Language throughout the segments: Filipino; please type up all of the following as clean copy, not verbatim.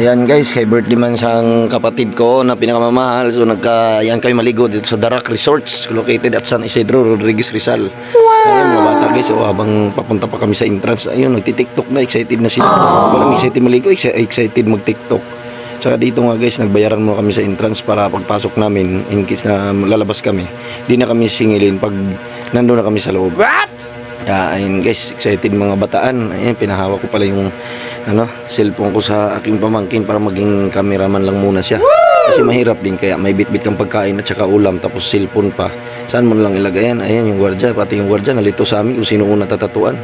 Ayan guys, kay birthday man sang kapatid ko na pinakamamahal. So ayan kayo maligo dito sa Darak Resorts located at San Isidro, Rodriguez, Rizal. Ayun mga bata guys, habang papunta pa kami sa entrance, ayun nagti-tiktok na, excited na sila. Walang excited maligo, excited mag-tiktok. Tsaka dito nga guys, nagbayaran mo kami sa entrance para pagpasok namin, in case na lalabas kami, di na kami singilin pag nandun na kami sa loob. What? Ayun guys, excited mga bataan. Ayun, pinahawak ko pala yung cellphone ko sa aking pamangkin para maging cameraman lang muna siya. Kasi mahirap din, kaya may bitbit kang pagkain at saka ulam tapos cellphone pa. Saan mo lang ilagay yan? Ayan yung gwardiya, pati yung gwardiya nalito sa amin kung sino una tatatuan.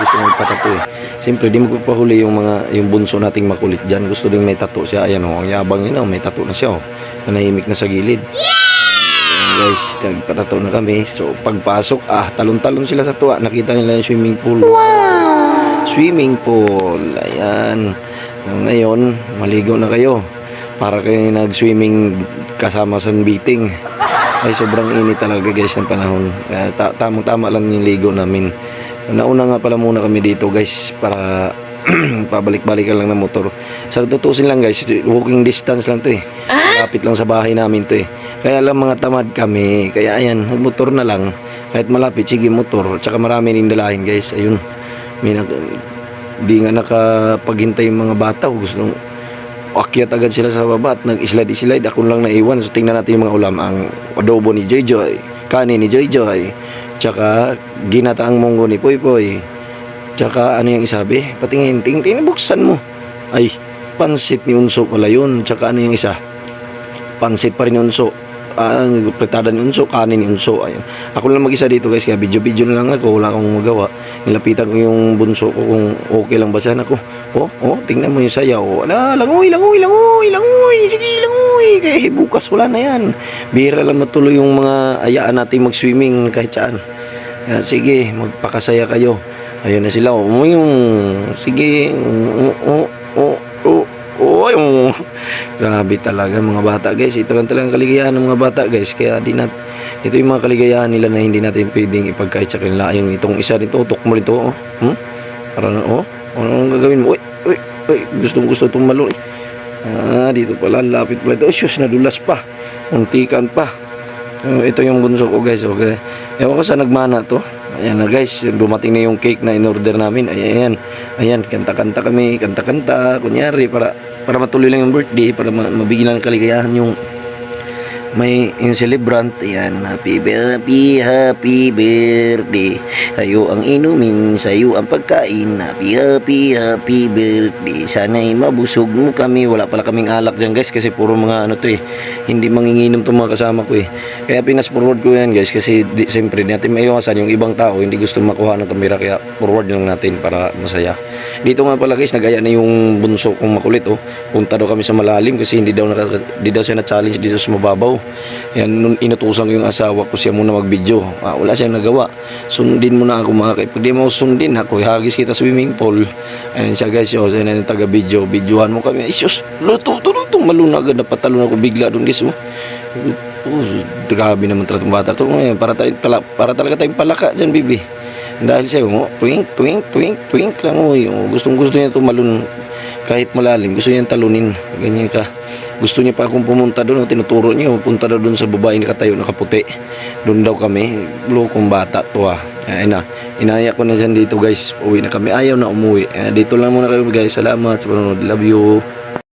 Gusto mo ipatato eh. Siyempre di magpapahuli yung bunso nating makulit dyan. Gusto ding may tato siya. Ayan o, ang yabang yun o, may tato na siya o. Nanahimik na sa gilid. Guys, nagpatato na kami. So pagpasok, talon-talon sila sa tuwa. Nakita nila yung swimming pool. Swimming pool. Ayan. Ngayon, maligo na kayo. Para kayo nag-swimming kasama sa biting. Ay, sobrang init talaga guys ng panahon. Tamang-tama lang yung ligo namin. Nauna nga pala muna kami dito guys para pabalik-balikan lang ng motor. Sa tutusin lang guys, walking distance lang to eh. Malapit lang sa bahay namin to eh. Kaya lang mga tamad kami. Kaya ayan, motor na lang. Kahit malapit, sige motor. Tsaka marami rin dalahin guys. Ayun. Di nga nakapaghintay yung mga bata. Gusto akyat agad sila sa baba at nag-slide. Ako lang naiwan. So tingnan natin yung mga ulam. Ang adobo ni Joy Joy, kanin ni Joy Joy, tsaka ginataang munggo ni Poy Poy, tsaka ano yung isabi? Patingin, tingin, buksan mo. Ay, pansit ni Unso pala yun. Tsaka ano yung isa? Pansit pa rin ni Unso. Pretada ni Unso, kanin ni Unso. Ayun. Ako lang mag-isa dito guys, kaya video na lang ako, wala akong magawa. Nilapitan ko yung bunso ko kung okay lang ba siya. Ako, tingnan mo yung sayaw. Langoy, sige langoy. Kaya bukas wala na yan. Bihira lang matuloy yung mga ayaan natin mag-swimming kahit saan. Kaya, sige, magpakasaya kayo. Ayun na sila. Sige, grabe talaga mga bata guys. Ito lang talagang kaligayahan ng mga bata guys. Kaya ito yung mga kaligayahan nila na hindi natin pwedeng ipagkait sa kanila. Yung itong isa rin to, utok mo rin to. Parang anong gagawin mo? Uy, gusto tumalon. Dito pala, lapit pala ito. Shush, nadulas pa. Muntikan pa. Ito yung bunso ko guys. Okay. Ewan ko sa nagmana to. Ayan na guys, dumating na yung cake na in-order namin. Ayan, kanta-kanta kami, kunyari para matuloy lang yung birthday, para mabigyan ng kaligayahan yung celebrant. Ayan, happy birthday. Sa'yo ang inumin, sa'yo ang pagkain. Happy birthday. Sana'y mabusog mo kami. Wala pala kaming alak dyan guys, kasi puro mga hindi manginginom itong mga kasama ko eh. Kaya pinas-forward ko yan guys, kasi siyempre natin maiwasan yung ibang tao hindi gusto makuha ng kamera, kaya forward lang natin para masaya. Dito nga pala guys, nagaya na yung bunso kong makulit punta daw kami sa malalim kasi hindi daw siya na-challenge dito sa mababaw. Yan, nung inutusan ko yung asawa ko siya muna mag-video, wala siyang nagawa. Sundin mo na ako mga kaibigan. Pag di mo sundin ako, hagis kita swimming pool. Ayan siya guys, siya na yung taga-video, videohan mo kami. Ay sus, luto, malunag, napatalon ako bigla doon guys. Grabe naman tratong bata to. Para talaga tayong palaka dyan bibi. Dahil sa'yo, twink lang. Gusto niya tumalon kahit malalim. Gusto niya talunin. Ganyan ka. Gusto niya pa akong pumunta doon. Tinuturo niya, punta daw doon sa babae nakatayo, nakaputi. Doon daw kami. Lokong bata to Ayun na. Inaya ko na dyan dito guys. Uwi na kami. Ayaw na umuwi. Dito lang muna kayo guys. Salamat. Love you.